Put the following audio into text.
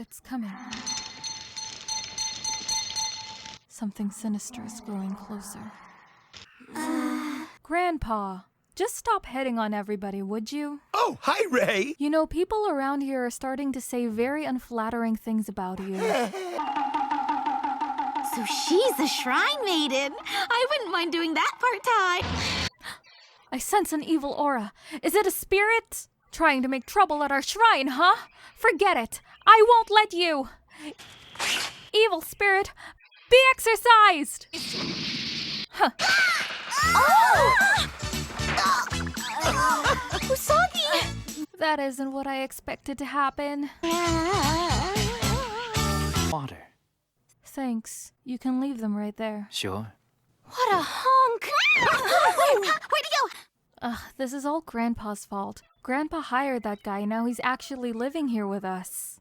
It's coming. Something sinister is growing closer. Grandpa, just stop hitting on everybody, would you? Oh, hi, Rei! You know, people around here are starting to say very unflattering things about you. So she's a shrine maiden. I wouldn't mind doing that part-time. I sense an evil aura. Is it a spirit? Trying to make trouble at our shrine, huh? Forget it. I won't let you. Evil spirit, be exorcised! Huh. Usagi! That isn't what I expected to happen. Water. Thanks. You can leave them right there. Sure. What a honk! Where'd he go? This is all Grandpa's fault. Grandpa hired that guy, now he's actually living here with us.